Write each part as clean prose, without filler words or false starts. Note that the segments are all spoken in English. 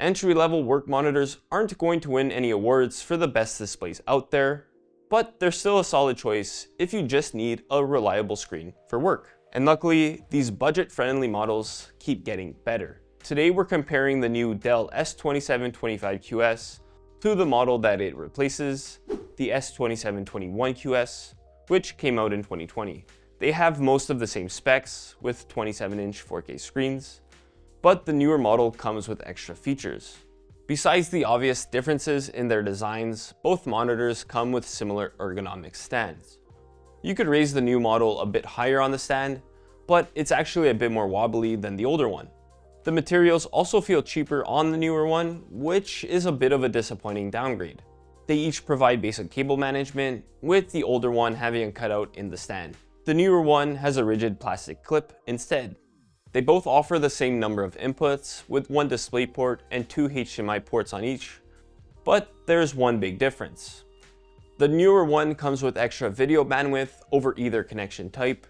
Entry-level work monitors aren't going to win any awards for the best displays out there, but they're still a solid choice if you just need a reliable screen for work. And luckily, these budget-friendly models keep getting better. Today we're comparing the new Dell S2725QS to the model that it replaces, the S2721QS, which came out in 2020. They have most of the same specs with 27-inch 4K screens, but the newer model comes with extra features. Besides the obvious differences in their designs, both monitors come with similar ergonomic stands. You could raise the new model a bit higher on the stand, but it's actually a bit more wobbly than the older one. The materials also feel cheaper on the newer one, which is a bit of a disappointing downgrade. They each provide basic cable management, with the older one having a cutout in the stand. The newer one has a rigid plastic clip instead. They both offer the same number of inputs, with one DisplayPort and 2 HDMI ports on each, but there's one big difference. The newer one comes with extra video bandwidth over either connection type,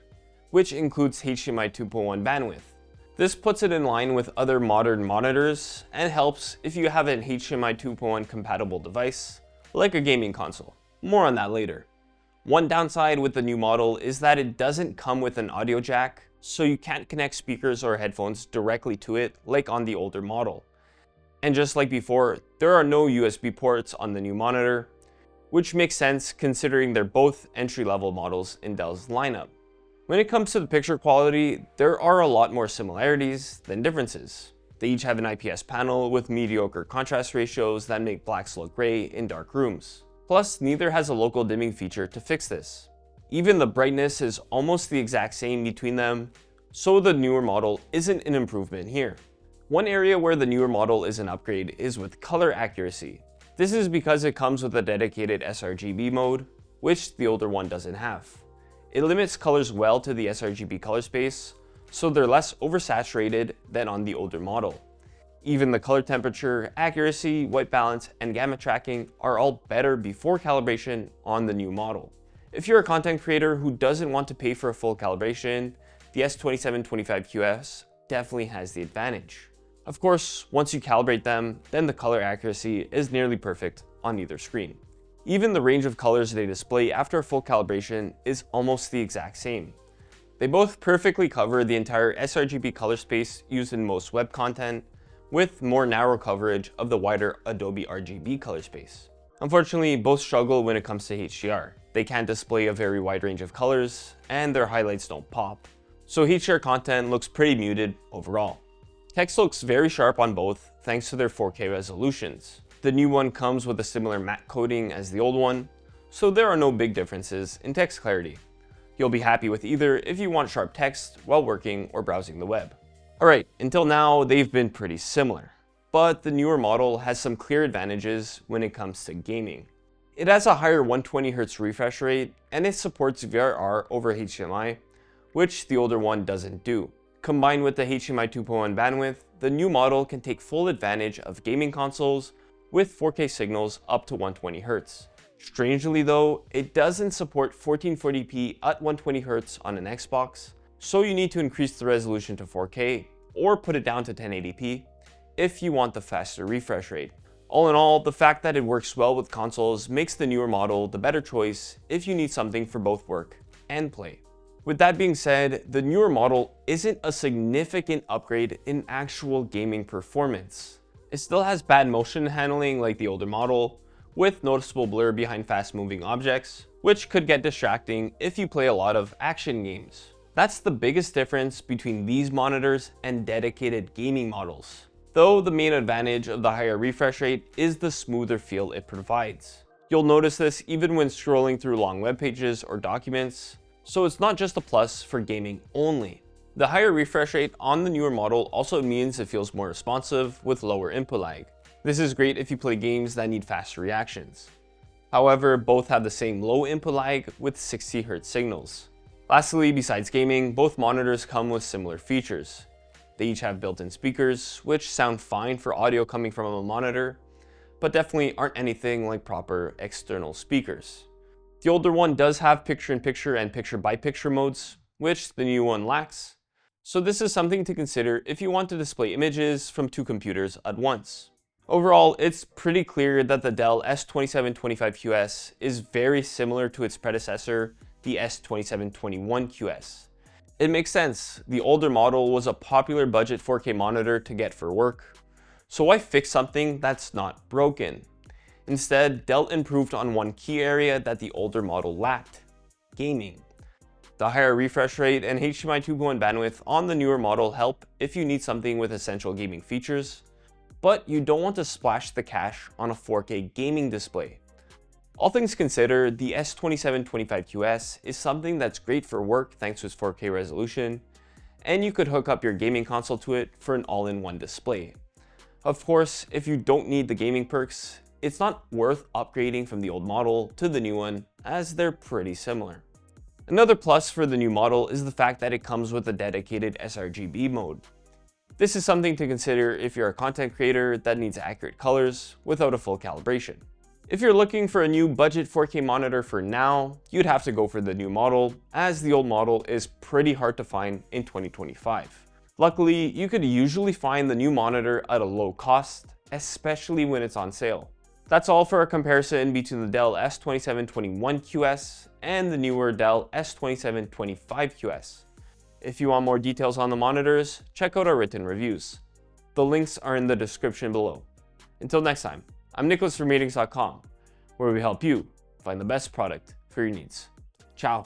which includes HDMI 2.1 bandwidth. This puts it in line with other modern monitors and helps if you have an HDMI 2.1 compatible device, like a gaming console. More on that later. One downside with the new model is that it doesn't come with an audio jack, so you can't connect speakers or headphones directly to it like on the older model. And just like before, there are no USB ports on the new monitor, which makes sense considering they're both entry-level models in Dell's lineup. When it comes to the picture quality, there are a lot more similarities than differences. They each have an IPS panel with mediocre contrast ratios that make blacks look gray in dark rooms. Plus, neither has a local dimming feature to fix this. Even the brightness is almost the exact same between them, so the newer model isn't an improvement here. One area where the newer model is an upgrade is with color accuracy. This is because it comes with a dedicated sRGB mode, which the older one doesn't have. It limits colors well to the sRGB color space, so they're less oversaturated than on the older model. Even the color temperature, accuracy, white balance, and gamma tracking are all better before calibration on the new model. If you're a content creator who doesn't want to pay for a full calibration, the S2725QS definitely has the advantage. Of course, once you calibrate them, then the color accuracy is nearly perfect on either screen. Even the range of colors they display after a full calibration is almost the exact same. They both perfectly cover the entire sRGB color space used in most web content, with more narrow coverage of the wider Adobe RGB color space. Unfortunately, both struggle when it comes to HDR. They can't display a very wide range of colors, and their highlights don't pop. So HDR content looks pretty muted overall. Text looks very sharp on both thanks to their 4K resolutions. The new one comes with a similar matte coating as the old one, so there are no big differences in text clarity. You'll be happy with either if you want sharp text while working or browsing the web. Alright, until now they've been pretty similar, but the newer model has some clear advantages when it comes to gaming. It has a higher 120Hz refresh rate, and it supports VRR over HDMI, which the older one doesn't do. Combined with the HDMI 2.1 bandwidth, the new model can take full advantage of gaming consoles with 4K signals up to 120Hz. Strangely though, it doesn't support 1440p at 120Hz on an Xbox, so you need to increase the resolution to 4K or put it down to 1080p if you want the faster refresh rate. All in all, the fact that it works well with consoles makes the newer model the better choice if you need something for both work and play. With that being said, the newer model isn't a significant upgrade in actual gaming performance. It still has bad motion handling like the older model, with noticeable blur behind fast-moving objects, which could get distracting if you play a lot of action games. That's the biggest difference between these monitors and dedicated gaming models. Though the main advantage of the higher refresh rate is the smoother feel it provides. You'll notice this even when scrolling through long web pages or documents, so it's not just a plus for gaming only. The higher refresh rate on the newer model also means it feels more responsive with lower input lag. This is great if you play games that need faster reactions. However, both have the same low input lag with 60Hz signals. Lastly, besides gaming, both monitors come with similar features. They each have built-in speakers, which sound fine for audio coming from a monitor, but definitely aren't anything like proper external speakers. The older one does have picture-in-picture and picture-by-picture modes, which the new one lacks. So this is something to consider if you want to display images from two computers at once. Overall, it's pretty clear that the Dell S2725QS is very similar to its predecessor, the S2721QS. It makes sense. The older model was a popular budget 4K monitor to get for work, so why fix something that's not broken? Instead, Dell improved on one key area that the older model lacked: gaming. The higher refresh rate and HDMI 2.1 bandwidth on the newer model help if you need something with essential gaming features, but you don't want to splash the cash on a 4K gaming display. All things considered, the S2725QS is something that's great for work thanks to its 4K resolution, and you could hook up your gaming console to it for an all-in-one display. Of course, if you don't need the gaming perks, it's not worth upgrading from the old model to the new one, as they're pretty similar. Another plus for the new model is the fact that it comes with a dedicated sRGB mode. This is something to consider if you're a content creator that needs accurate colors without a full calibration. If you're looking for a new budget 4K monitor for now, you'd have to go for the new model, as the old model is pretty hard to find in 2025. Luckily, you could usually find the new monitor at a low cost, especially when it's on sale. That's all for a comparison between the Dell S2721QS and the newer Dell S2725QS. If you want more details on the monitors, check out our written reviews. The links are in the description below. Until next time, I'm Nicholas from Ratings.com, where we help you find the best product for your needs. Ciao.